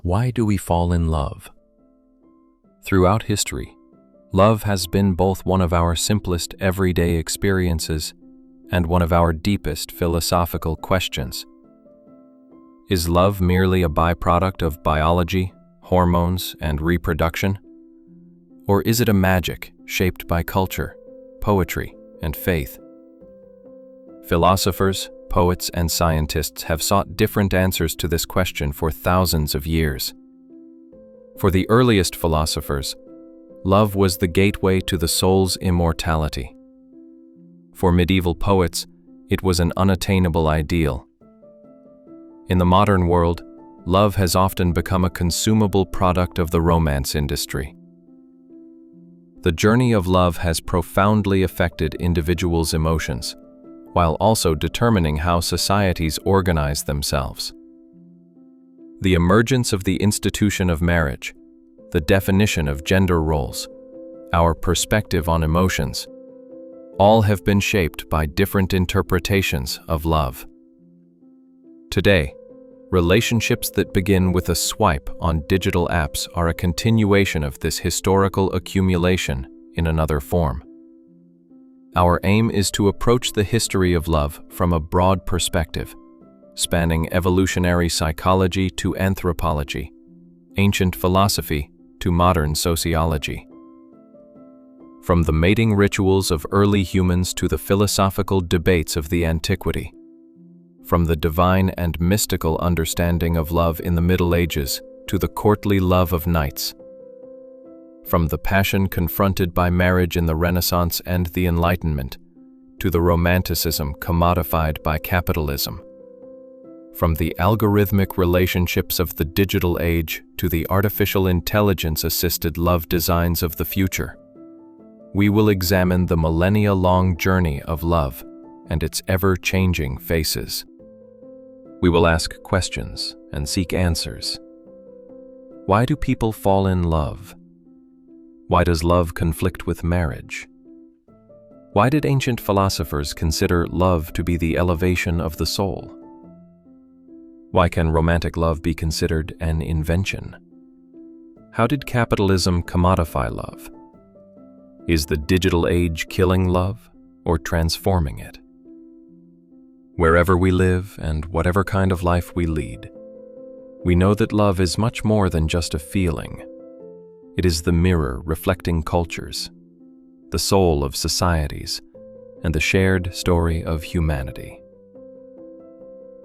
Why do we fall in love? Throughout history, love has been both one of our simplest everyday experiences and one of our deepest philosophical questions. Is love merely a byproduct of biology, hormones, and reproduction? Or is it a magic shaped by culture, poetry, and faith? Philosophers, poets, and scientists have sought different answers to this question for thousands of years. For the earliest philosophers, love was the gateway to the soul's immortality. For medieval poets, it was an unattainable ideal. In the modern world, love has often become a consumable product of the romance industry. The journey of love has profoundly affected individuals' emotions, while also determining how societies organize themselves. The emergence of the institution of marriage, the definition of gender roles, our perspective on emotions, all have been shaped by different interpretations of love. Today, relationships that begin with a swipe on digital apps are a continuation of this historical accumulation in another form. Our aim is to approach the history of love from a broad perspective, spanning evolutionary psychology to anthropology, ancient philosophy to modern sociology. From the mating rituals of early humans to the philosophical debates of the antiquity, from the divine and mystical understanding of love in the Middle Ages to the courtly love of knights, from the passion confronted by marriage in the Renaissance and the Enlightenment to the romanticism commodified by capitalism, from the algorithmic relationships of the digital age to the artificial intelligence-assisted love designs of the future, we will examine the millennia-long journey of love and its ever-changing faces. We will ask questions and seek answers. Why do people fall in love? Why does love conflict with marriage? Why did ancient philosophers consider love to be the elevation of the soul? Why can romantic love be considered an invention? How did capitalism commodify love? Is the digital age killing love or transforming it? Wherever we live and whatever kind of life we lead, we know that love is much more than just a feeling. It is the mirror reflecting cultures, the soul of societies, and the shared story of humanity.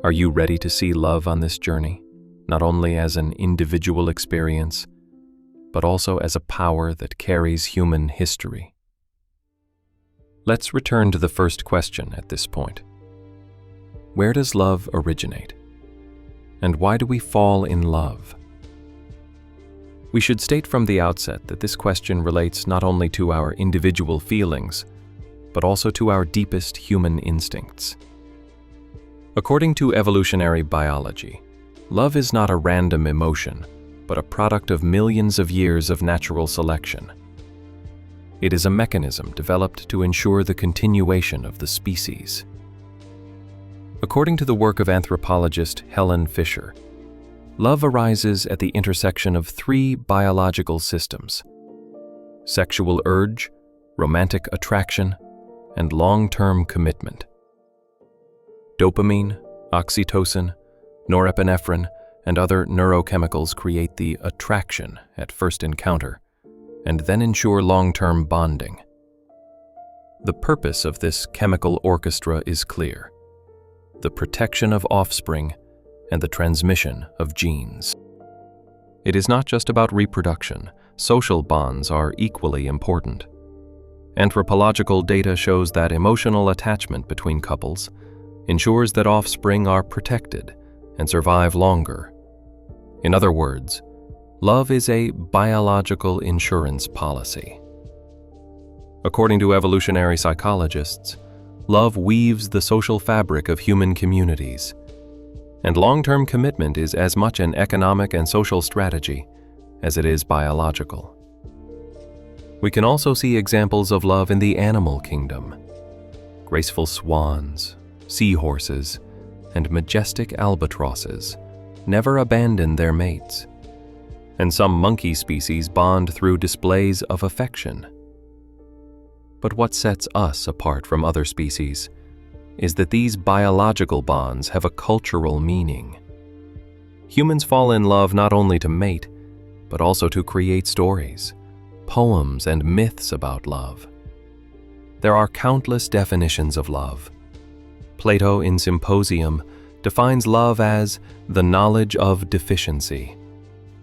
Are you ready to see love on this journey, not only as an individual experience, but also as a power that carries human history? Let's return to the first question at this point. Where does love originate? And why do we fall in love? We should state from the outset that this question relates not only to our individual feelings, but also to our deepest human instincts. According to evolutionary biology, love is not a random emotion, but a product of millions of years of natural selection. It is a mechanism developed to ensure the continuation of the species. According to the work of anthropologist Helen Fisher, love arises at the intersection of three biological systems: sexual urge, romantic attraction, and long-term commitment. Dopamine, oxytocin, norepinephrine, and other neurochemicals create the attraction at first encounter, and then ensure long-term bonding. The purpose of this chemical orchestra is clear: the protection of offspring and the transmission of genes. It is not just about reproduction. Social bonds are equally important. Anthropological data shows that emotional attachment between couples ensures that offspring are protected and survive longer. In other words, love is a biological insurance policy. According to evolutionary psychologists, love weaves the social fabric of human communities, and long-term commitment is as much an economic and social strategy as it is biological. We can also see examples of love in the animal kingdom. Graceful swans, seahorses, and majestic albatrosses never abandon their mates, and some monkey species bond through displays of affection. But what sets us apart from other species is that these biological bonds have a cultural meaning. Humans fall in love not only to mate, but also to create stories, poems, and myths about love. There are countless definitions of love. Plato in Symposium defines love as the knowledge of deficiency,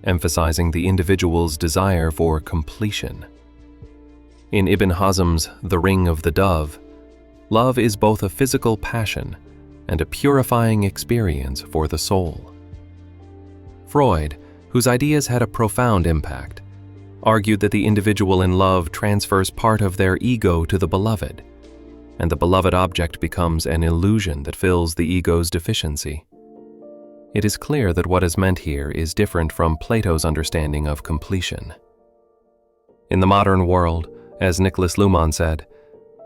emphasizing the individual's desire for completion. In Ibn Hazm's The Ring of the Dove, love is both a physical passion and a purifying experience for the soul. Freud, whose ideas had a profound impact, argued that the individual in love transfers part of their ego to the beloved, and the beloved object becomes an illusion that fills the ego's deficiency. It is clear that what is meant here is different from Plato's understanding of completion. In the modern world, as Nicholas Luhmann said,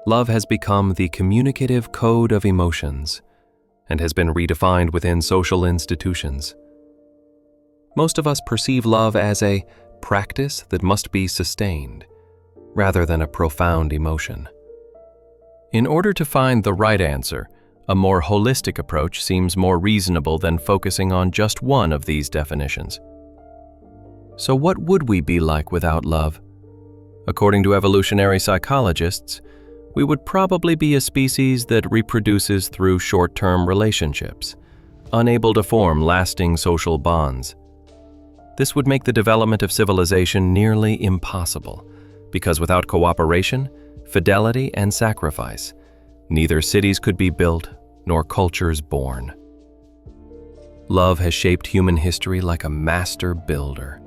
love has become the communicative code of emotions and has been redefined within social institutions. Most of us perceive love as a practice that must be sustained, rather than a profound emotion. In order to find the right answer, a more holistic approach seems more reasonable than focusing on just one of these definitions. So what would we be like without love? According to evolutionary psychologists, we would probably be a species that reproduces through short-term relationships, unable to form lasting social bonds. This would make the development of civilization nearly impossible, because without cooperation, fidelity, and sacrifice, neither cities could be built nor cultures born. Love has shaped human history like a master builder.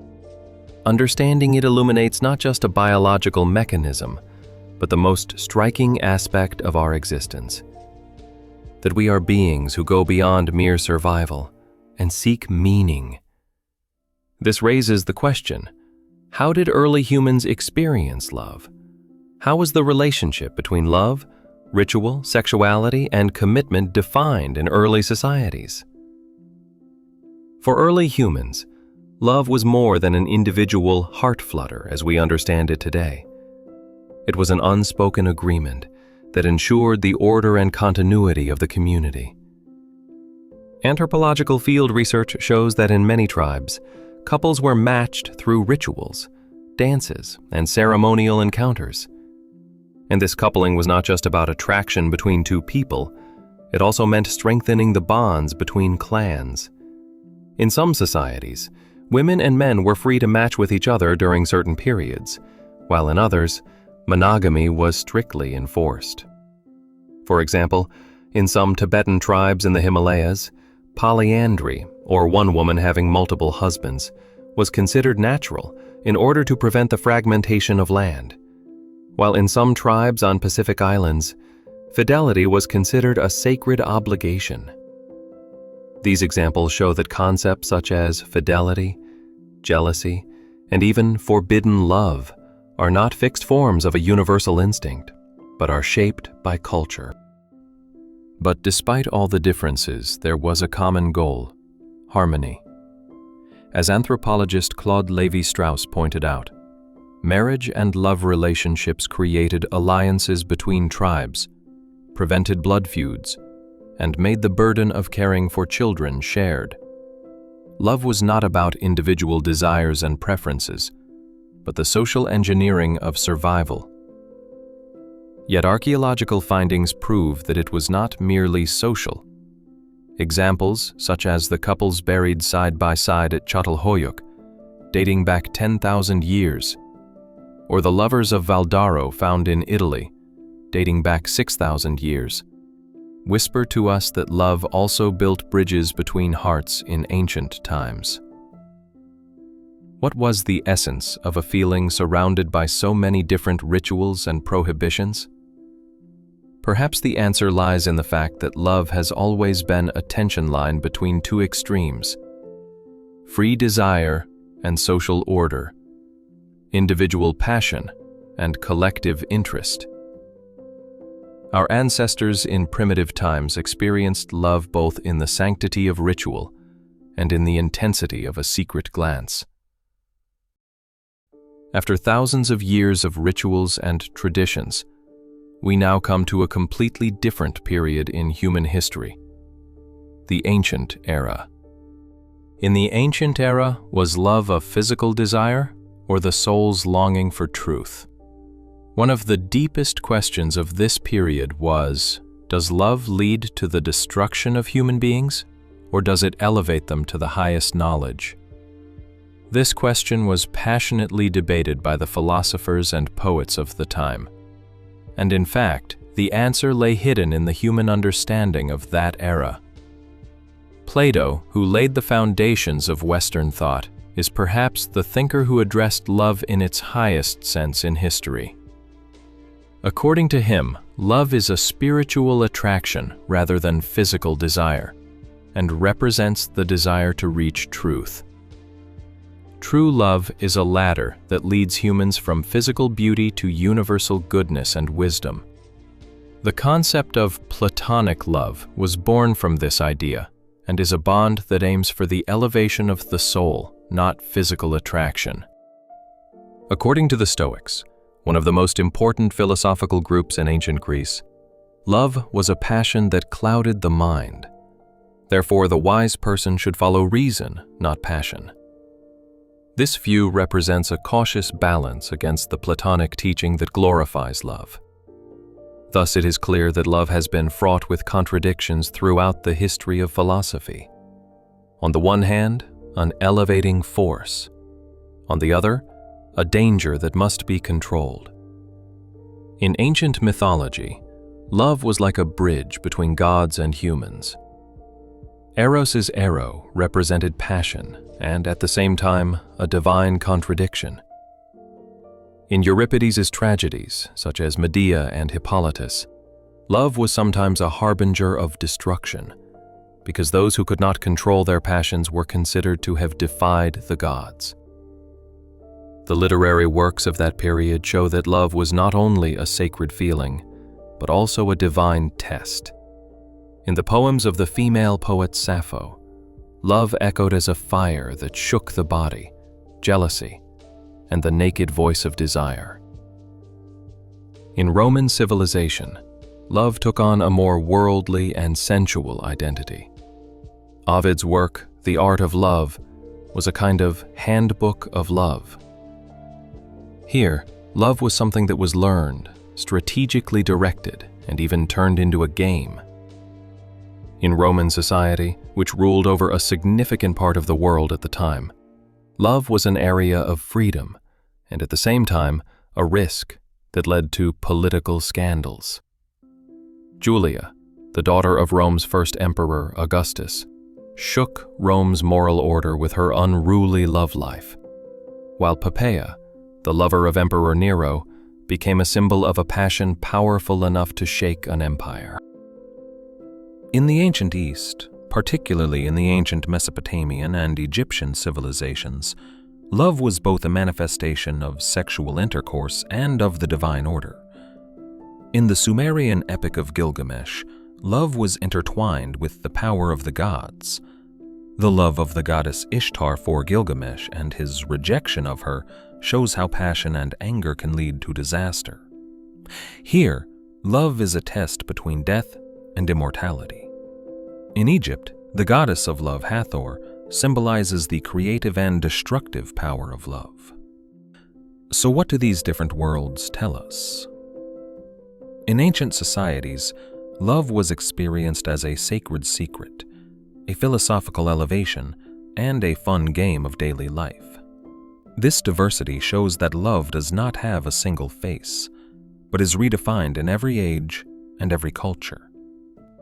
Understanding it illuminates not just a biological mechanism, but the most striking aspect of our existence: that we are beings who go beyond mere survival and seek meaning. This raises the question, how did early humans experience love? How was the relationship between love, ritual, sexuality, and commitment defined in early societies? For early humans, love was more than an individual heart flutter as we understand it today. It was an unspoken agreement that ensured the order and continuity of the community. Anthropological field research shows that in many tribes, couples were matched through rituals, dances, and ceremonial encounters. And this coupling was not just about attraction between two people, it also meant strengthening the bonds between clans. In some societies, women and men were free to match with each other during certain periods, while in others, monogamy was strictly enforced. For example, in some Tibetan tribes in the Himalayas, polyandry, or one woman having multiple husbands, was considered natural in order to prevent the fragmentation of land, while in some tribes on Pacific Islands, fidelity was considered a sacred obligation. These examples show that concepts such as fidelity, jealousy, and even forbidden love are not fixed forms of a universal instinct, but are shaped by culture. But despite all the differences, there was a common goal: harmony. As anthropologist Claude Lévi-Strauss pointed out, marriage and love relationships created alliances between tribes, prevented blood feuds, and made the burden of caring for children shared. Love was not about individual desires and preferences, but the social engineering of survival. Yet archaeological findings prove that it was not merely social. Examples, such as the couples buried side by side at Çatalhöyük, dating back 10,000 years, or the Lovers of Valdaro found in Italy, dating back 6,000 years, whisper to us that love also built bridges between hearts in ancient times. What was the essence of a feeling surrounded by so many different rituals and prohibitions? Perhaps the answer lies in the fact that love has always been a tension line between two extremes: free desire and social order, individual passion and collective interest. Our ancestors in primitive times experienced love both in the sanctity of ritual and in the intensity of a secret glance. After thousands of years of rituals and traditions, we now come to a completely different period in human history, the ancient era. In the ancient era, was love a physical desire or the soul's longing for truth? One of the deepest questions of this period was, does love lead to the destruction of human beings, or does it elevate them to the highest knowledge? This question was passionately debated by the philosophers and poets of the time. And in fact, the answer lay hidden in the human understanding of that era. Plato, who laid the foundations of Western thought, is perhaps the thinker who addressed love in its highest sense in history. According to him, love is a spiritual attraction rather than physical desire, and represents the desire to reach truth. True love is a ladder that leads humans from physical beauty to universal goodness and wisdom. The concept of platonic love was born from this idea, and is a bond that aims for the elevation of the soul, not physical attraction. According to the Stoics, one of the most important philosophical groups in ancient Greece, love was a passion that clouded the mind. Therefore, the wise person should follow reason, not passion. This view represents a cautious balance against the Platonic teaching that glorifies love. Thus, it is clear that love has been fraught with contradictions throughout the history of philosophy. On the one hand, an elevating force. On the other, a danger that must be controlled. In ancient mythology, love was like a bridge between gods and humans. Eros's arrow represented passion and, at the same time, a divine contradiction. In Euripides' tragedies, such as Medea and Hippolytus, love was sometimes a harbinger of destruction, because those who could not control their passions were considered to have defied the gods. The literary works of that period show that love was not only a sacred feeling, but also a divine test. In the poems of the female poet Sappho, love echoed as a fire that shook the body, jealousy, and the naked voice of desire. In Roman civilization, love took on a more worldly and sensual identity. Ovid's work, The Art of Love, was a kind of handbook of love. Here, love was something that was learned, strategically directed, and even turned into a game. In Roman society, which ruled over a significant part of the world at the time, love was an area of freedom, and at the same time, a risk that led to political scandals. Julia, the daughter of Rome's first emperor, Augustus, shook Rome's moral order with her unruly love life, while Poppaea, the lover of Emperor Nero, became a symbol of a passion powerful enough to shake an empire. In the ancient East, particularly in the ancient Mesopotamian and Egyptian civilizations, love was both a manifestation of sexual intercourse and of the divine order. In the Sumerian epic of Gilgamesh, love was intertwined with the power of the gods. The love of the goddess Ishtar for Gilgamesh and his rejection of her shows how passion and anger can lead to disaster. Here, love is a test between death and immortality. In Egypt, the goddess of love, Hathor, symbolizes the creative and destructive power of love. So what do these different worlds tell us? In ancient societies, love was experienced as a sacred secret, a philosophical elevation, and a fun game of daily life. This diversity shows that love does not have a single face, but is redefined in every age and every culture.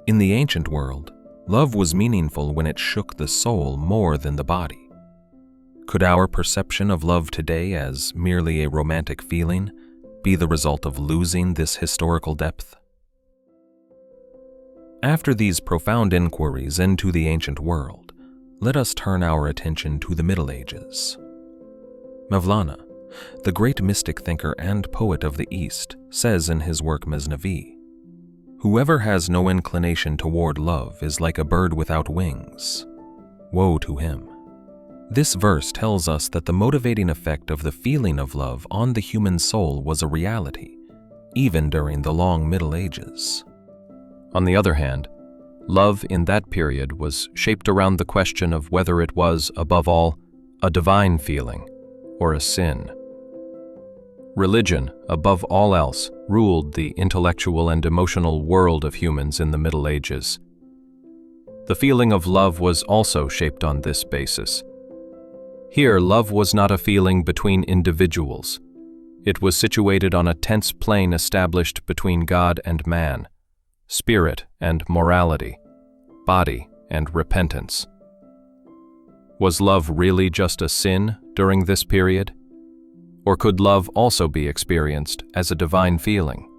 In the ancient world, love was meaningful when it shook the soul more than the body. Could our perception of love today as merely a romantic feeling be the result of losing this historical depth? After these profound inquiries into the ancient world, let us turn our attention to the Middle Ages. Mevlana, the great mystic thinker and poet of the East, says in his work Mesnavi, "Whoever has no inclination toward love is like a bird without wings. Woe to him." This verse tells us that the motivating effect of the feeling of love on the human soul was a reality, even during the long Middle Ages. On the other hand, love in that period was shaped around the question of whether it was, above all, a divine feeling or a sin. Religion, above all else, ruled the intellectual and emotional world of humans in the Middle Ages. The feeling of love was also shaped on this basis. Here, love was not a feeling between individuals. It was situated on a tense plane established between God and man, spirit and morality, body and repentance. Was love really just a sin during this period? Or could love also be experienced as a divine feeling?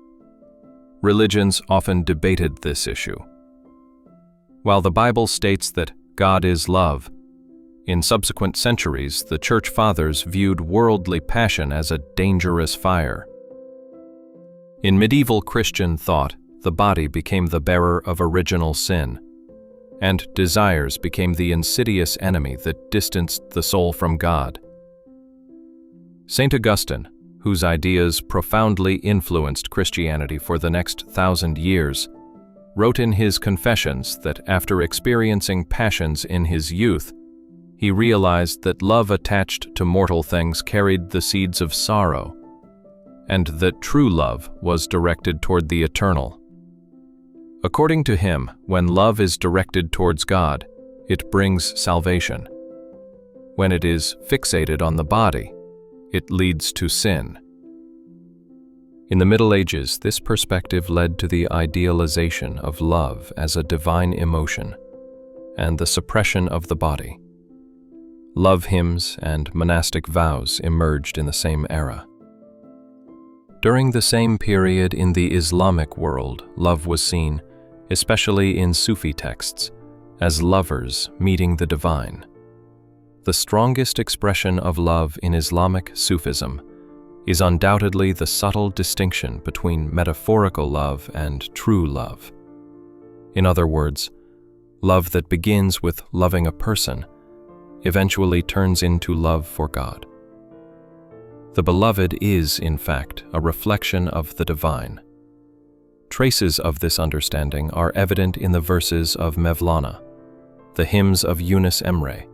Religions often debated this issue. While the Bible states that God is love, in subsequent centuries the Church Fathers viewed worldly passion as a dangerous fire. In medieval Christian thought, the body became the bearer of original sin, and desires became the insidious enemy that distanced the soul from God. St. Augustine, whose ideas profoundly influenced Christianity for the next 1,000 years, wrote in his Confessions that after experiencing passions in his youth, he realized that love attached to mortal things carried the seeds of sorrow, and that true love was directed toward the eternal. According to him, when love is directed towards God, it brings salvation. When it is fixated on the body, it leads to sin. In the Middle Ages, this perspective led to the idealization of love as a divine emotion and the suppression of the body. Love hymns and monastic vows emerged in the same era. During the same period in the Islamic world, love was seen, especially in Sufi texts, as lovers meeting the divine. The strongest expression of love in Islamic Sufism is undoubtedly the subtle distinction between metaphorical love and true love. In other words, love that begins with loving a person eventually turns into love for God. The beloved is, in fact, a reflection of the divine. Traces of this understanding are evident in the verses of Mevlana, the hymns of Yunus Emre,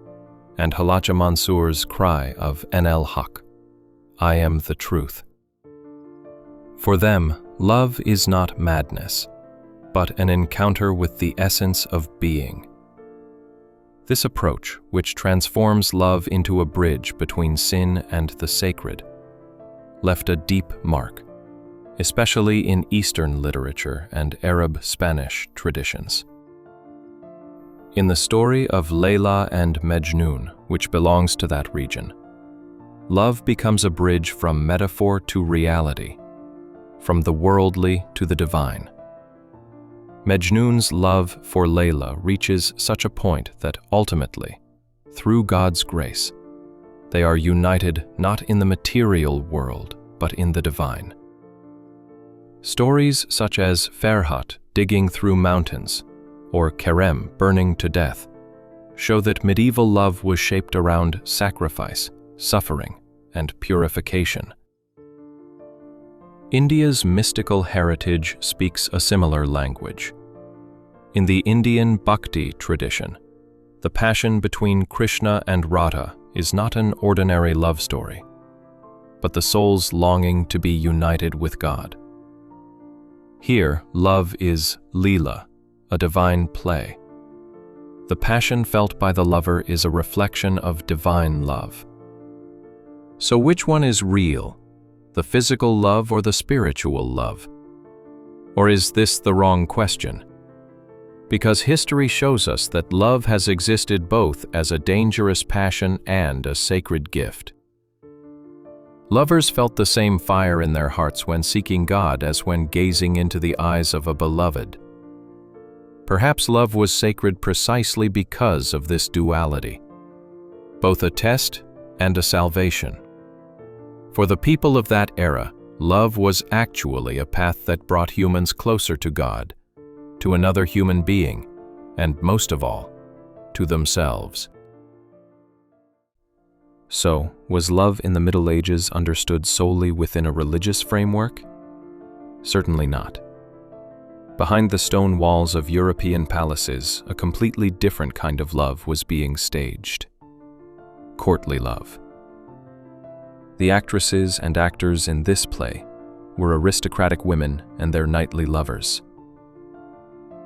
and Halaja Mansour's cry of Enel Haq, I am the truth. For them, love is not madness, but an encounter with the essence of being. This approach, which transforms love into a bridge between sin and the sacred, left a deep mark, especially in Eastern literature and Arab Spanish traditions. In the story of Layla and Majnun, which belongs to that region, love becomes a bridge from metaphor to reality, from the worldly to the divine. Majnun's love for Layla reaches such a point that ultimately, through God's grace, they are united not in the material world, but in the divine. Stories such as Ferhat digging through mountains or Kerem burning to death show that medieval love was shaped around sacrifice, suffering, and purification. India's mystical heritage speaks a similar language. In the Indian Bhakti tradition, the passion between Krishna and Radha is not an ordinary love story, but the soul's longing to be united with God. Here, love is Leela, a divine play. The passion felt by the lover is a reflection of divine love. So which one is real, the physical love or the spiritual love? Or is this the wrong question? Because history shows us that love has existed both as a dangerous passion and a sacred gift. Lovers felt the same fire in their hearts when seeking God as when gazing into the eyes of a beloved. Perhaps love was sacred precisely because of this duality, both a test and a salvation. For the people of that era, love was actually a path that brought humans closer to God, to another human being, and most of all, to themselves. So, was love in the Middle Ages understood solely within a religious framework? Certainly not. Behind the stone walls of European palaces, a completely different kind of love was being staged. Courtly love. The actresses and actors in this play were aristocratic women and their knightly lovers.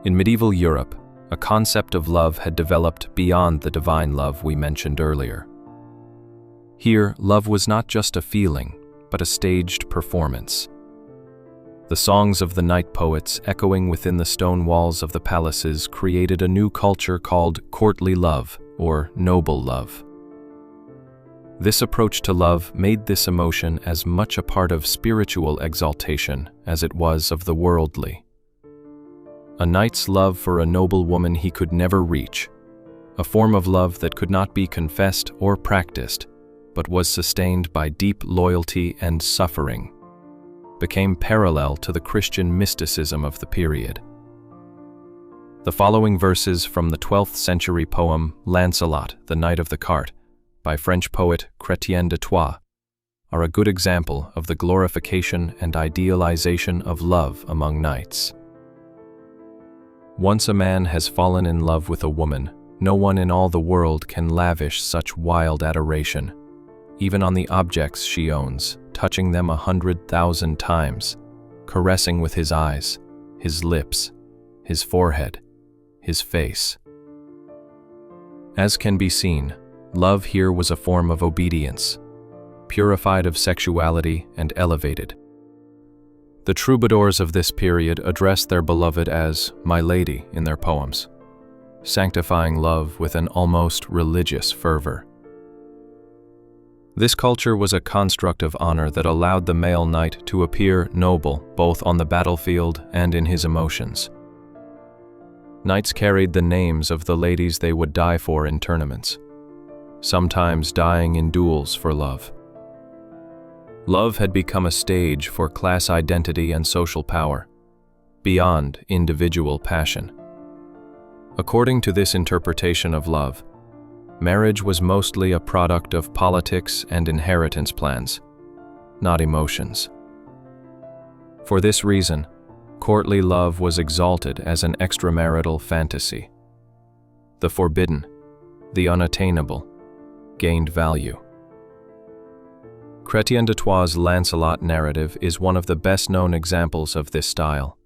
In medieval Europe, a concept of love had developed beyond the divine love we mentioned earlier. Here, love was not just a feeling, but a staged performance. The songs of the night poets echoing within the stone walls of the palaces created a new culture called courtly love, or noble love. This approach to love made this emotion as much a part of spiritual exaltation as it was of the worldly. A knight's love for a noble woman he could never reach, a form of love that could not be confessed or practiced, but was sustained by deep loyalty and suffering, became parallel to the Christian mysticism of the period. The following verses from the 12th century poem Lancelot, the Knight of the Cart, by French poet Chrétien de Troyes, are a good example of the glorification and idealization of love among knights. Once a man has fallen in love with a woman, no one in all the world can lavish such wild adoration, even on the objects she owns, touching them 100,000 times, caressing with his eyes, his lips, his forehead, his face. As can be seen, love here was a form of obedience, purified of sexuality and elevated. The troubadours of this period addressed their beloved as "my lady" in their poems, sanctifying love with an almost religious fervor. This culture was a construct of honor that allowed the male knight to appear noble both on the battlefield and in his emotions. Knights carried the names of the ladies they would die for in tournaments, sometimes dying in duels for love. Love had become a stage for class identity and social power, beyond individual passion. According to this interpretation of love, marriage was mostly a product of politics and inheritance plans, not emotions. For this reason, courtly love was exalted as an extramarital fantasy. The forbidden, the unattainable, gained value. Chrétien de Troyes' Lancelot narrative is one of the best-known examples of this style.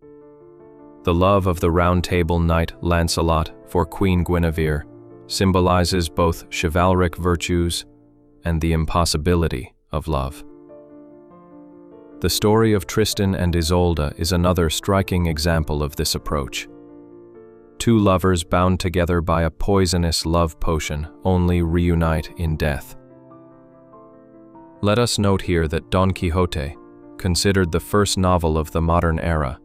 The love of the Round Table knight Lancelot for Queen Guinevere symbolizes both chivalric virtues and the impossibility of love. The story of Tristan and Isolde is another striking example of this approach. Two lovers bound together by a poisonous love potion only reunite in death. Let us note here that Don Quixote, considered the first novel of the modern era,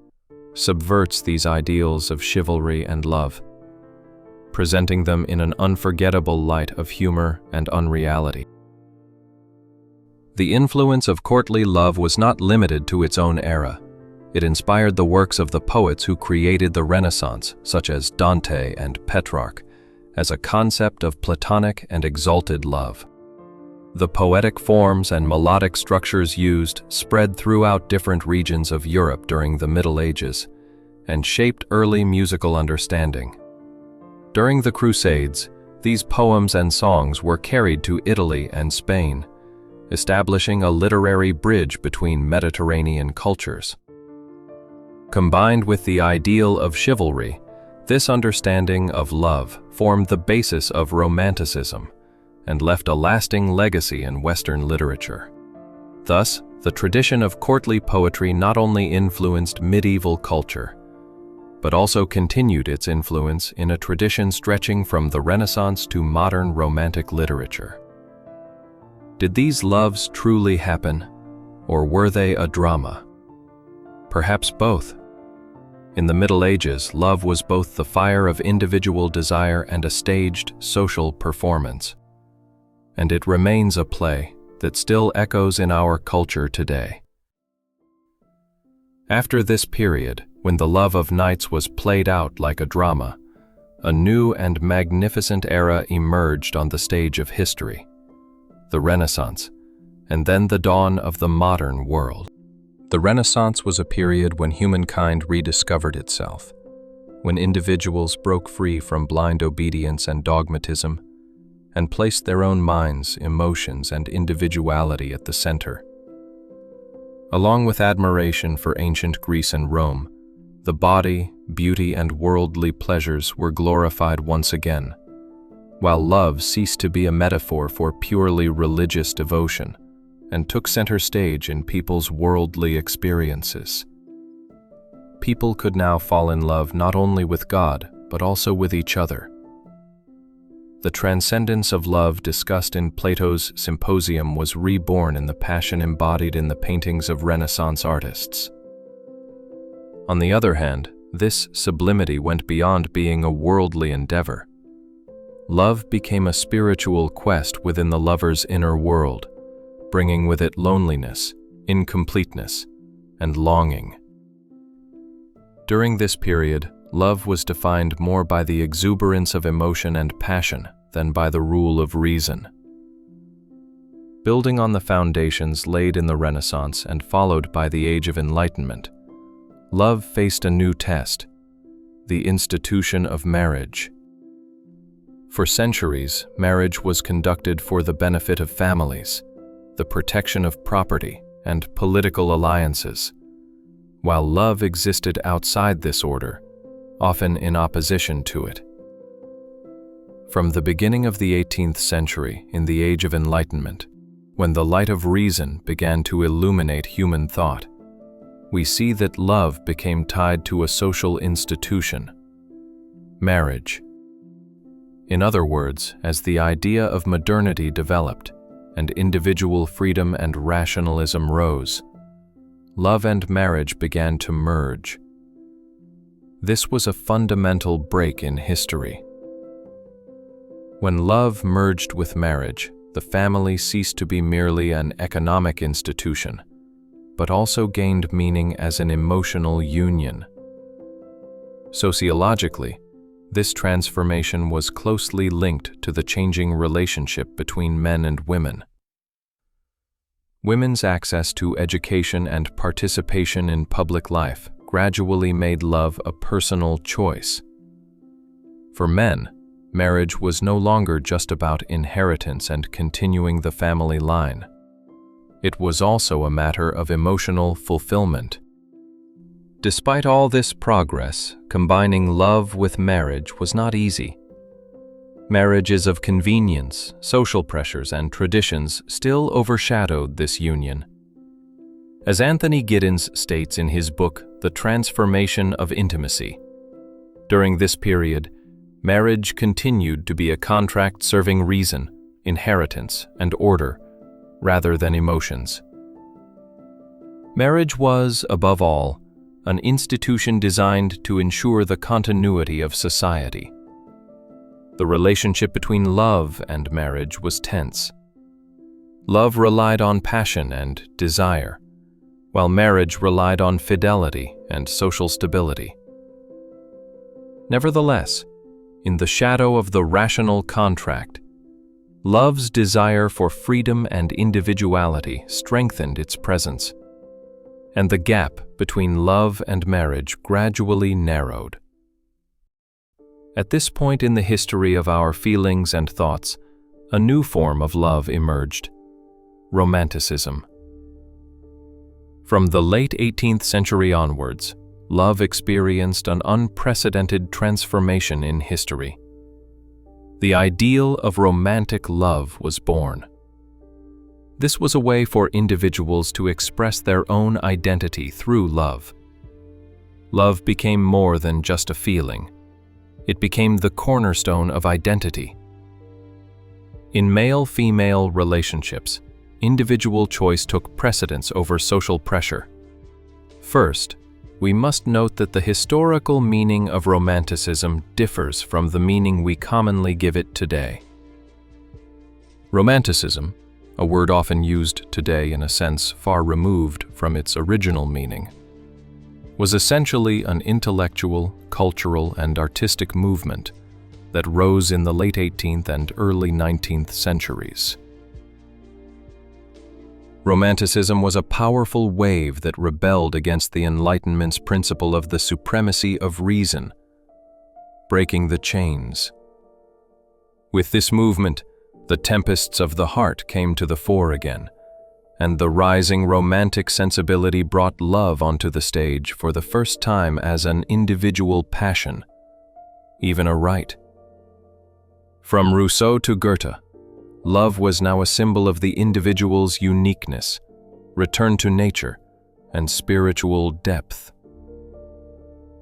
subverts these ideals of chivalry and love, presenting them in an unforgettable light of humor and unreality. The influence of courtly love was not limited to its own era. It inspired the works of the poets who created the Renaissance, such as Dante and Petrarch, as a concept of platonic and exalted love. The poetic forms and melodic structures used spread throughout different regions of Europe during the Middle Ages and shaped early musical understanding. During the Crusades, these poems and songs were carried to Italy and Spain, establishing a literary bridge between Mediterranean cultures. Combined with the ideal of chivalry, this understanding of love formed the basis of Romanticism and left a lasting legacy in Western literature. Thus, the tradition of courtly poetry not only influenced medieval culture, but also continued its influence in a tradition stretching from the Renaissance to modern Romantic literature. Did these loves truly happen, or were they a drama? Perhaps both. In the Middle Ages, love was both the fire of individual desire and a staged social performance. And it remains a play that still echoes in our culture today. After this period, when the love of knights was played out like a drama, a new and magnificent era emerged on the stage of history. the Renaissance, and then the dawn of the modern world. The Renaissance was a period when humankind rediscovered itself, when individuals broke free from blind obedience and dogmatism, and placed their own minds, emotions, and individuality at the center. Along with admiration for ancient Greece and Rome, the body, beauty, and worldly pleasures were glorified once again, while love ceased to be a metaphor for purely religious devotion and took center stage in people's worldly experiences. People could now fall in love not only with God, but also with each other. The transcendence of love discussed in Plato's Symposium was reborn in the passion embodied in the paintings of Renaissance artists. On the other hand, this sublimity went beyond being a worldly endeavor. Love became a spiritual quest within the lover's inner world, bringing with it loneliness, incompleteness, and longing. During this period, love was defined more by the exuberance of emotion and passion than by the rule of reason. Building on the foundations laid in the Renaissance and followed by the Age of Enlightenment, love faced a new test: the institution of marriage. For centuries, marriage was conducted for the benefit of families, the protection of property, and political alliances, while love existed outside this order, often in opposition to it. From the beginning of the 18th century, in the Age of Enlightenment, when the light of reason began to illuminate human thought, we see that love became tied to a social institution: marriage. In other words, as the idea of modernity developed and individual freedom and rationalism rose, love and marriage began to merge. This was a fundamental break in history. When love merged with marriage, the family ceased to be merely an economic institution, but also gained meaning as an emotional union. Sociologically, this transformation was closely linked to the changing relationship between men and women. Women's access to education and participation in public life gradually made love a personal choice. For men, marriage was no longer just about inheritance and continuing the family line. It was also a matter of emotional fulfillment. Despite all this progress, combining love with marriage was not easy. Marriages of convenience, social pressures, and traditions still overshadowed this union. As Anthony Giddens states in his book, The Transformation of Intimacy, during this period, marriage continued to be a contract serving reason, inheritance, and order, rather than emotions. Marriage was, above all, an institution designed to ensure the continuity of society. The relationship between love and marriage was tense. Love relied on passion and desire, while marriage relied on fidelity and social stability. Nevertheless, in the shadow of the rational contract, love's desire for freedom and individuality strengthened its presence, and the gap between love and marriage gradually narrowed. At this point in the history of our feelings and thoughts, a new form of love emerged: Romanticism. From the late 18th century onwards, love experienced an unprecedented transformation in history. The ideal of romantic love was born. This was a way for individuals to express their own identity through love. Love became more than just a feeling. It became the cornerstone of identity. In male-female relationships, individual choice took precedence over social pressure. First, we must note that the historical meaning of Romanticism differs from the meaning we commonly give it today. Romanticism, a word often used today in a sense far removed from its original meaning, was essentially an intellectual, cultural, and artistic movement that rose in the late 18th and early 19th centuries. Romanticism was a powerful wave that rebelled against the Enlightenment's principle of the supremacy of reason, breaking the chains. With this movement, the tempests of the heart came to the fore again, and the rising romantic sensibility brought love onto the stage for the first time as an individual passion, even a right. From Rousseau to Goethe, love was now a symbol of the individual's uniqueness, return to nature, and spiritual depth.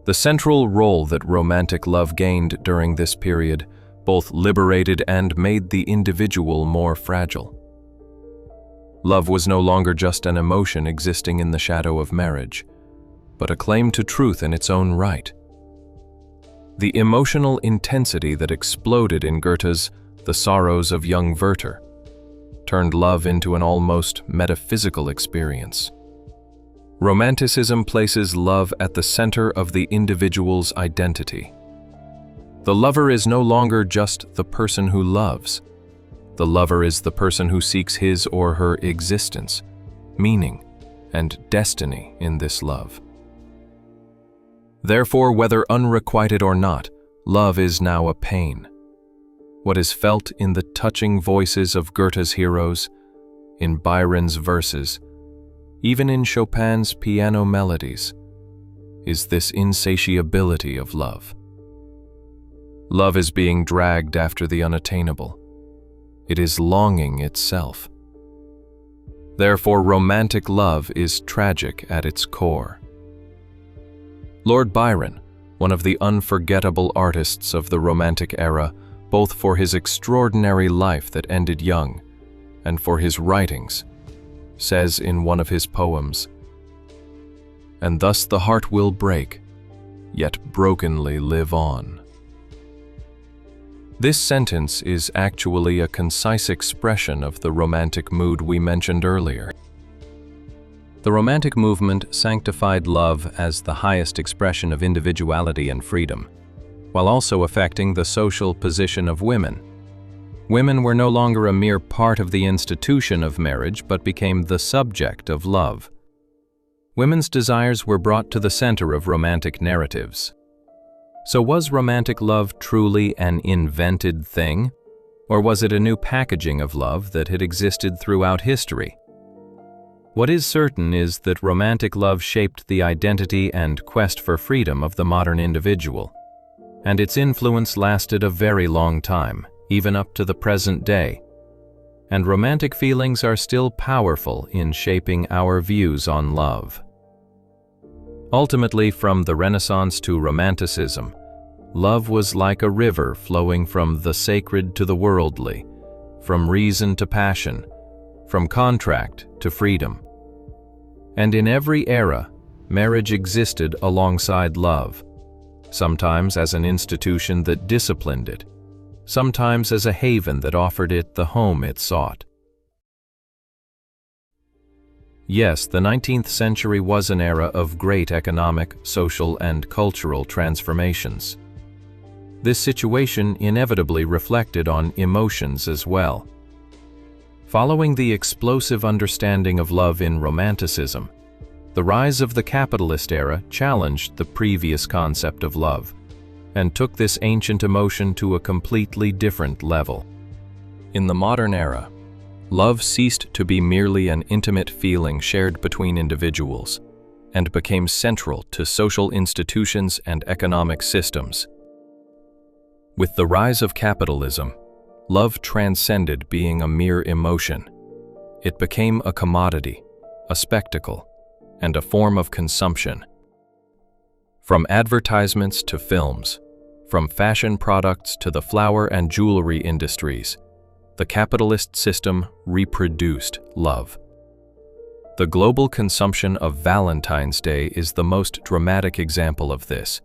The central role that romantic love gained during this period both liberated and made the individual more fragile. Love was no longer just an emotion existing in the shadow of marriage, but a claim to truth in its own right. The emotional intensity that exploded in Goethe's The Sorrows of Young Werther turned love into an almost metaphysical experience. Romanticism places love at the center of the individual's identity. The lover is no longer just the person who loves. The lover is the person who seeks his or her existence, meaning, and destiny in this love. Therefore, whether unrequited or not, love is now a pain. What is felt in the touching voices of Goethe's heroes, in Byron's verses, even in Chopin's piano melodies, is this insatiability of love. Love is being dragged after the unattainable. It is longing itself. Therefore, romantic love is tragic at its core. Lord Byron, one of the unforgettable artists of the Romantic era, both for his extraordinary life that ended young and for his writings, says in one of his poems, "And thus the heart will break, yet brokenly live on." This sentence is actually a concise expression of the romantic mood we mentioned earlier. The Romantic movement sanctified love as the highest expression of individuality and freedom, while also affecting the social position of women. Women were no longer a mere part of the institution of marriage, but became the subject of love. Women's desires were brought to the center of romantic narratives. So was romantic love truly an invented thing? Or was it a new packaging of love that had existed throughout history? What is certain is that romantic love shaped the identity and quest for freedom of the modern individual, and its influence lasted a very long time, even up to the present day. And romantic feelings are still powerful in shaping our views on love. Ultimately, from the Renaissance to Romanticism, love was like a river flowing from the sacred to the worldly, from reason to passion, from contract to freedom. And in every era, marriage existed alongside love, sometimes as an institution that disciplined it, sometimes as a haven that offered it the home it sought. Yes, the 19th century was an era of great economic, social, and cultural transformations. This situation inevitably reflected on emotions as well. Following the explosive understanding of love in Romanticism, the rise of the capitalist era challenged the previous concept of love and took this ancient emotion to a completely different level. In the modern era, love ceased to be merely an intimate feeling shared between individuals and became central to social institutions and economic systems. With the rise of capitalism, love transcended being a mere emotion. It became a commodity, a spectacle, and a form of consumption. From advertisements to films, from fashion products to the flower and jewelry industries, the capitalist system reproduced love. The global consumption of Valentine's Day is the most dramatic example of this.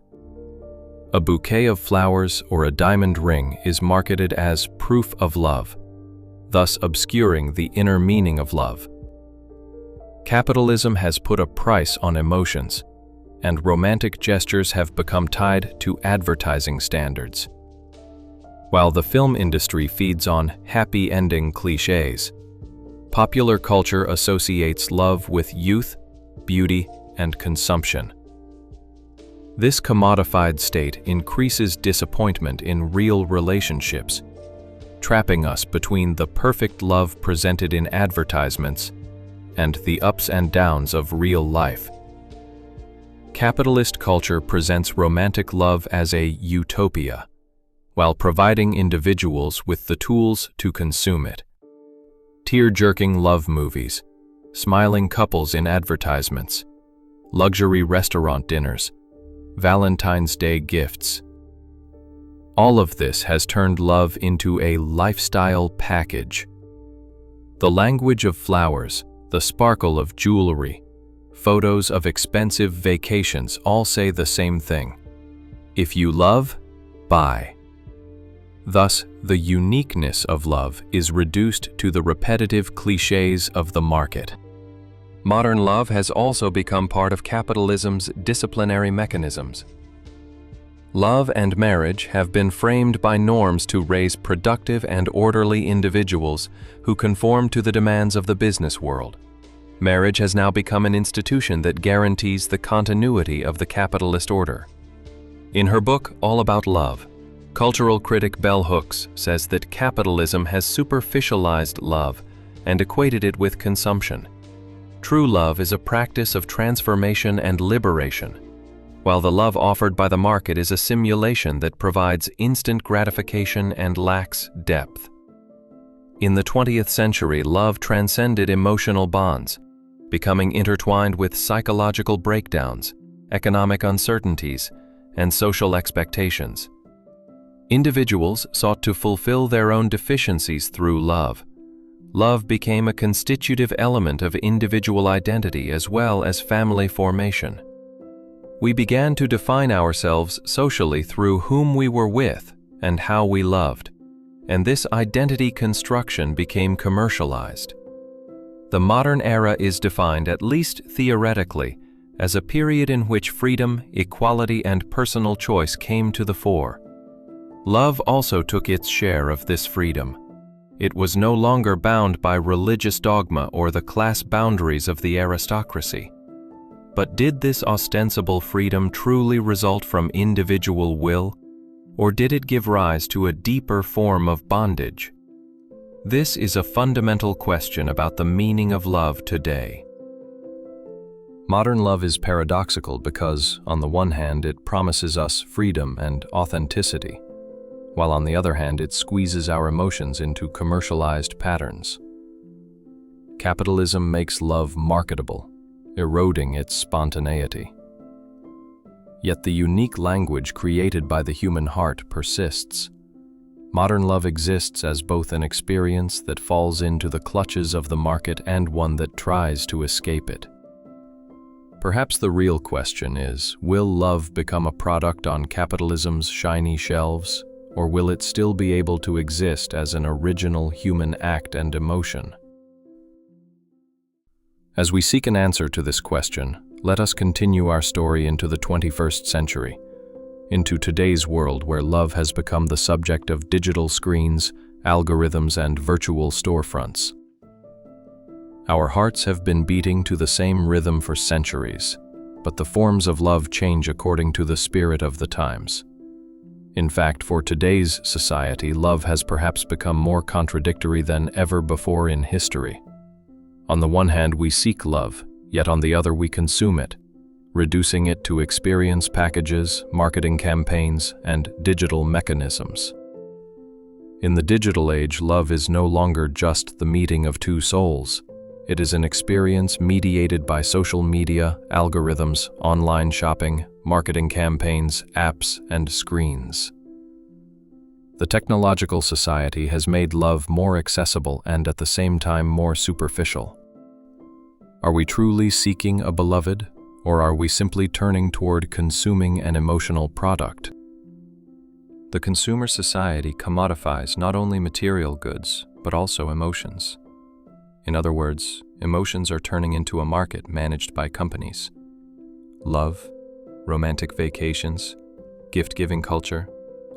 A bouquet of flowers or a diamond ring is marketed as proof of love, thus obscuring the inner meaning of love. Capitalism has put a price on emotions, and romantic gestures have become tied to advertising standards. While the film industry feeds on happy ending cliches, Popular culture associates love with youth, beauty, and consumption. This commodified state increases disappointment in real relationships, trapping us between the perfect love presented in advertisements and the ups and downs of real life. Capitalist culture presents romantic love as a utopia, while providing individuals with the tools to consume it. Tear-jerking love movies, smiling couples in advertisements, luxury restaurant dinners, Valentine's Day gifts. All of this has turned love into a lifestyle package. The language of flowers, the sparkle of jewelry, photos of expensive vacations all say the same thing. If you love, buy. Thus, the uniqueness of love is reduced to the repetitive clichés of the market. Modern love has also become part of capitalism's disciplinary mechanisms. Love and marriage have been framed by norms to raise productive and orderly individuals who conform to the demands of the business world. Marriage has now become an institution that guarantees the continuity of the capitalist order. In her book, All About Love, cultural critic Bell Hooks says that capitalism has superficialized love and equated it with consumption. True love is a practice of transformation and liberation, while the love offered by the market is a simulation that provides instant gratification and lacks depth. In the 20th century, love transcended emotional bonds, becoming intertwined with psychological breakdowns, economic uncertainties, and social expectations. Individuals sought to fulfill their own deficiencies through love. Love became a constitutive element of individual identity as well as family formation. We began to define ourselves socially through whom we were with and how we loved, and this identity construction became commercialized. The modern era is defined, at least theoretically, as a period in which freedom, equality, and personal choice came to the fore. Love also took its share of this freedom. It was no longer bound by religious dogma or the class boundaries of the aristocracy. But did this ostensible freedom truly result from individual will, or did it give rise to a deeper form of bondage? This is a fundamental question about the meaning of love today. Modern love is paradoxical because, on the one hand, it promises us freedom and authenticity, while on the other hand, it squeezes our emotions into commercialized patterns. Capitalism makes love marketable, eroding its spontaneity. Yet the unique language created by the human heart persists. Modern love exists as both an experience that falls into the clutches of the market and one that tries to escape it. Perhaps the real question is, will love become a product on capitalism's shiny shelves, or will it still be able to exist as an original human act and emotion? As we seek an answer to this question, let us continue our story into the 21st century, into today's world where love has become the subject of digital screens, algorithms, and virtual storefronts. Our hearts have been beating to the same rhythm for centuries, but the forms of love change according to the spirit of the times. In fact, for today's society, love has perhaps become more contradictory than ever before in history. On the one hand, we seek love, yet on the other we consume it, reducing it to experience packages, marketing campaigns, and digital mechanisms. In the digital age, love is no longer just the meeting of two souls. It is an experience mediated by social media, algorithms, online shopping, marketing campaigns, apps, and screens. The technological society has made love more accessible and at the same time more superficial. Are we truly seeking a beloved, or are we simply turning toward consuming an emotional product? The consumer society commodifies not only material goods, but also emotions. In other words, emotions are turning into a market managed by companies. Love, romantic vacations, gift-giving culture,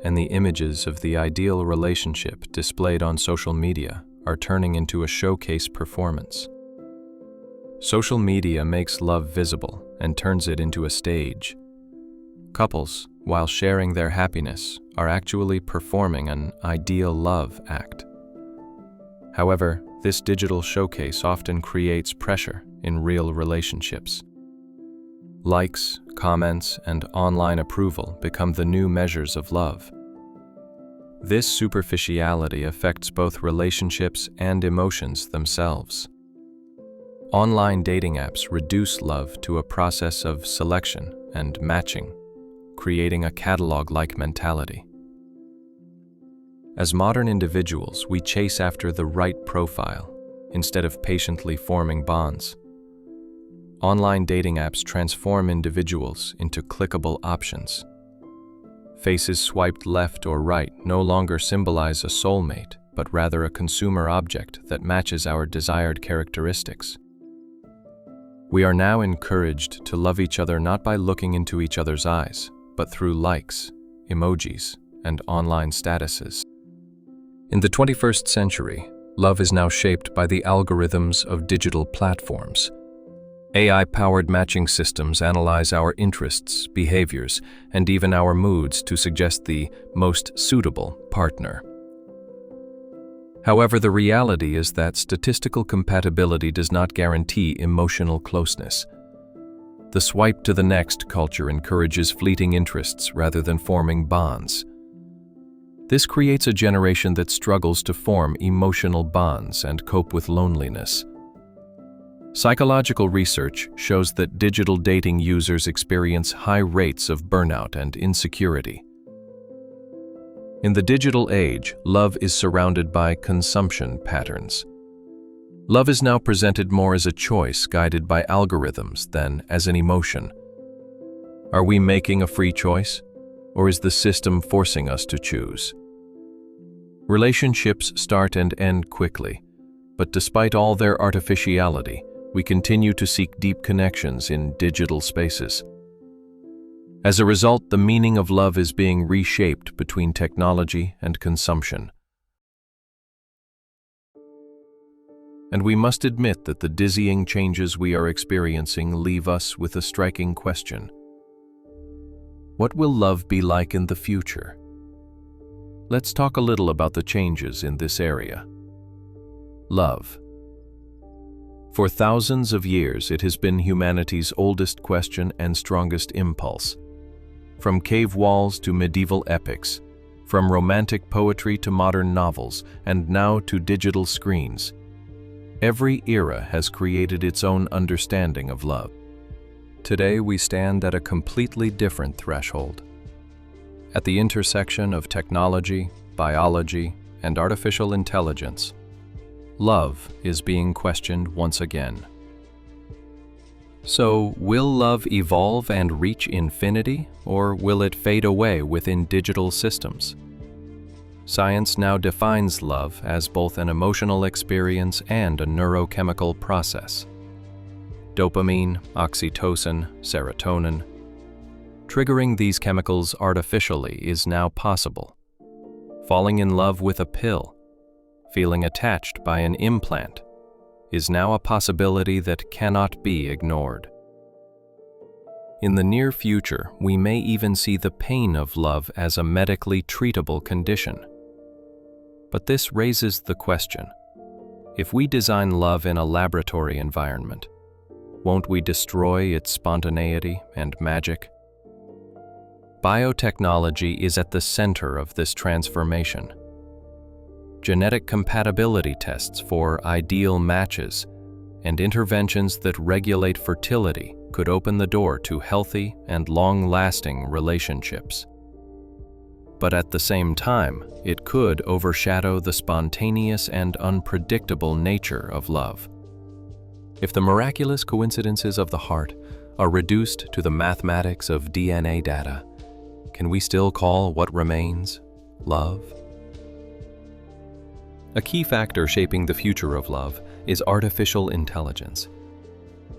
and the images of the ideal relationship displayed on social media are turning into a showcase performance. Social media makes love visible and turns it into a stage. Couples, while sharing their happiness, are actually performing an ideal love act. However, this digital showcase often creates pressure in real relationships. Likes, comments, and online approval become the new measures of love. This superficiality affects both relationships and emotions themselves. Online dating apps reduce love to a process of selection and matching, creating a catalog-like mentality. As modern individuals, we chase after the right profile instead of patiently forming bonds. Online dating apps transform individuals into clickable options. Faces swiped left or right no longer symbolize a soulmate, but rather a consumer object that matches our desired characteristics. We are now encouraged to love each other not by looking into each other's eyes, but through likes, emojis, and online statuses. In the 21st century, love is now shaped by the algorithms of digital platforms. AI-powered matching systems analyze our interests, behaviors, and even our moods to suggest the most suitable partner. However, the reality is that statistical compatibility does not guarantee emotional closeness. The swipe to the next culture encourages fleeting interests rather than forming bonds. This creates a generation that struggles to form emotional bonds and cope with loneliness. Psychological research shows that digital dating users experience high rates of burnout and insecurity. In the digital age, love is surrounded by consumption patterns. Love is now presented more as a choice guided by algorithms than as an emotion. Are we making a free choice, or is the system forcing us to choose? Relationships start and end quickly, but despite all their artificiality, we continue to seek deep connections in digital spaces. As a result, the meaning of love is being reshaped between technology and consumption. And we must admit that the dizzying changes we are experiencing leave us with a striking question. What will love be like in the future? Let's talk a little about the changes in this area. Love. For thousands of years, it has been humanity's oldest question and strongest impulse. From cave walls to medieval epics, from romantic poetry to modern novels, and now to digital screens, every era has created its own understanding of love. Today, we stand at a completely different threshold. At the intersection of technology, biology, and artificial intelligence, love is being questioned once again. So, will love evolve and reach infinity, or will it fade away within digital systems? Science now defines love as both an emotional experience and a neurochemical process. Dopamine, oxytocin, serotonin. Triggering these chemicals artificially is now possible. Falling in love with a pill, feeling attached by an implant, is now a possibility that cannot be ignored. In the near future, we may even see the pain of love as a medically treatable condition. But this raises the question, if we design love in a laboratory environment, won't we destroy its spontaneity and magic? Biotechnology is at the center of this transformation. Genetic compatibility tests for ideal matches and interventions that regulate fertility could open the door to healthy and long-lasting relationships. But at the same time, it could overshadow the spontaneous and unpredictable nature of love. If the miraculous coincidences of the heart are reduced to the mathematics of DNA data, can we still call what remains love? A key factor shaping the future of love is artificial intelligence.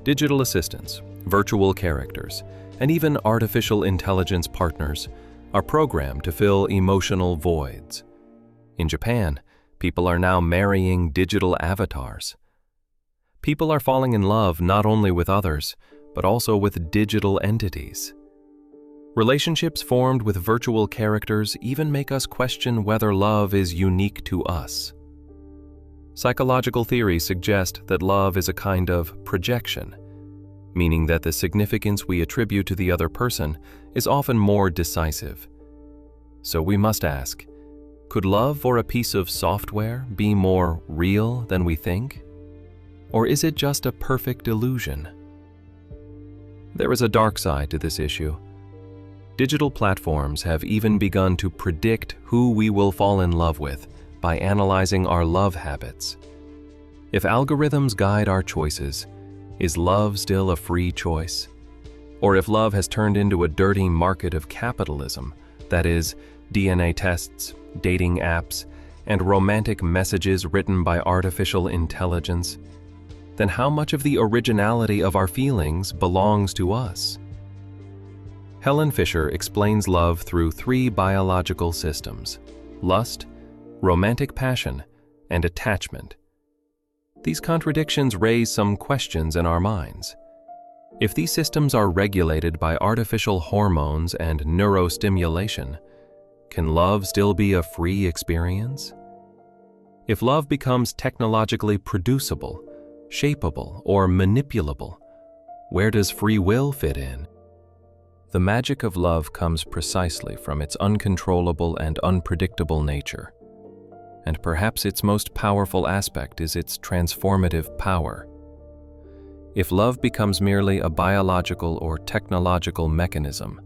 Digital assistants, virtual characters, and even artificial intelligence partners are programmed to fill emotional voids. In Japan, People are now marrying digital avatars. People are falling in love not only with others, but also with digital entities. Relationships formed with virtual characters even make us question whether love is unique to us. Psychological theories suggest that love is a kind of projection, meaning that the significance we attribute to the other person is often more decisive. So we must ask, could love or a piece of software be more real than we think? Or is it just a perfect illusion? There is a dark side to this issue. Digital platforms have even begun to predict who we will fall in love with by analyzing our love habits. If algorithms guide our choices, is love still a free choice? Or if love has turned into a dirty market of capitalism, that is, DNA tests, dating apps, and romantic messages written by artificial intelligence, then how much of the originality of our feelings belongs to us? Helen Fisher explains love through 3 biological systems: lust, romantic passion, and attachment. These contradictions raise some questions in our minds. If these systems are regulated by artificial hormones and neurostimulation, can love still be a free experience? If love becomes technologically producible, shapeable, or manipulable, where does free will fit in? The magic of love comes precisely from its uncontrollable and unpredictable nature. And perhaps its most powerful aspect is its transformative power. If love becomes merely a biological or technological mechanism,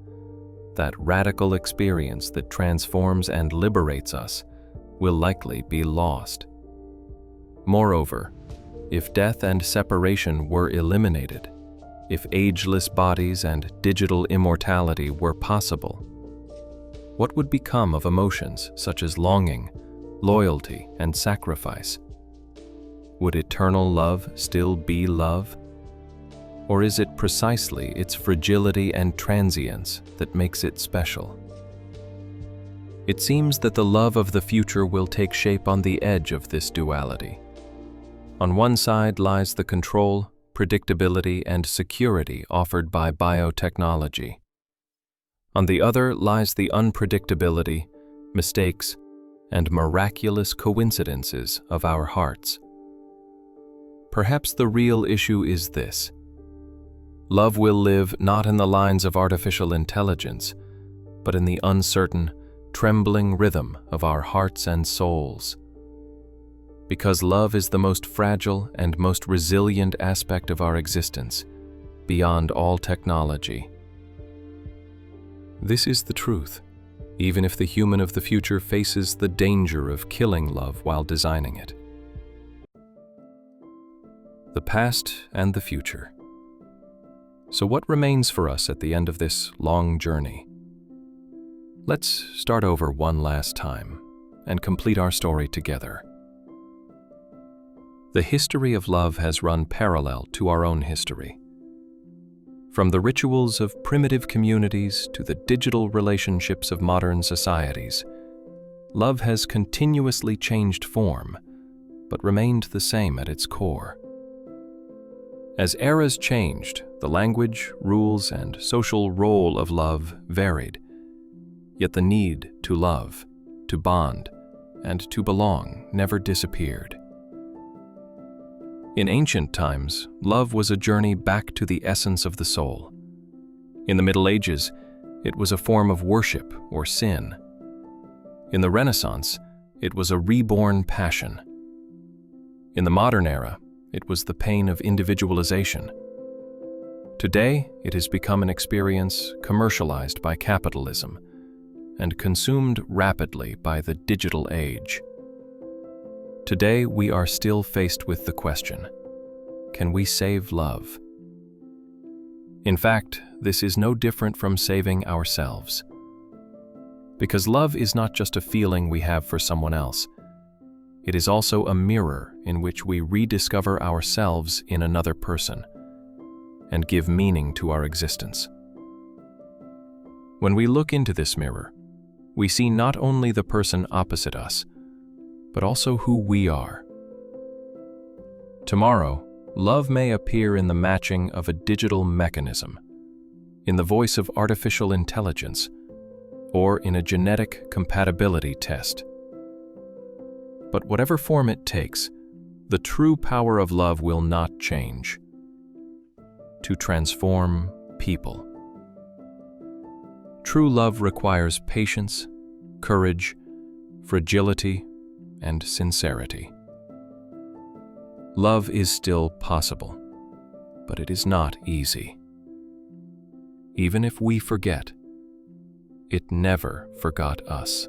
that radical experience that transforms and liberates us will likely be lost. Moreover, if death and separation were eliminated, if ageless bodies and digital immortality were possible, what would become of emotions such as longing, loyalty, and sacrifice? Would eternal love still be love? Or is it precisely its fragility and transience that makes it special? It seems that the love of the future will take shape on the edge of this duality. On one side lies the control, predictability, and security offered by biotechnology. On the other lies the unpredictability, mistakes, and miraculous coincidences of our hearts. Perhaps the real issue is this: love will live not in the lines of artificial intelligence, but in the uncertain, trembling rhythm of our hearts and souls. Because love is the most fragile and most resilient aspect of our existence, beyond all technology. This is the truth, even if the human of the future faces the danger of killing love while designing it. The past and the future. So what remains for us at the end of this long journey? Let's start over one last time and complete our story together. The history of love has run parallel to our own history. From the rituals of primitive communities to the digital relationships of modern societies, love has continuously changed form, but remained the same at its core. As eras changed, the language, rules, and social role of love varied, yet the need to love, to bond, and to belong never disappeared. In ancient times, love was a journey back to the essence of the soul. In the Middle Ages, it was a form of worship or sin. In the Renaissance, it was a reborn passion. In the modern era, it was the pain of individualization. Today, it has become an experience commercialized by capitalism and consumed rapidly by the digital age. Today, we are still faced with the question, can we save love? In fact, this is no different from saving ourselves. Because love is not just a feeling we have for someone else. It is also a mirror in which we rediscover ourselves in another person and give meaning to our existence. When we look into this mirror, we see not only the person opposite us, but also who we are. Tomorrow, love may appear in the matching of a digital mechanism, in the voice of artificial intelligence, or in a genetic compatibility test. But whatever form it takes, the true power of love will not change: to transform people. True love requires patience, courage, fragility, and sincerity. Love is still possible, but it is not easy. Even if we forget, it never forgot us.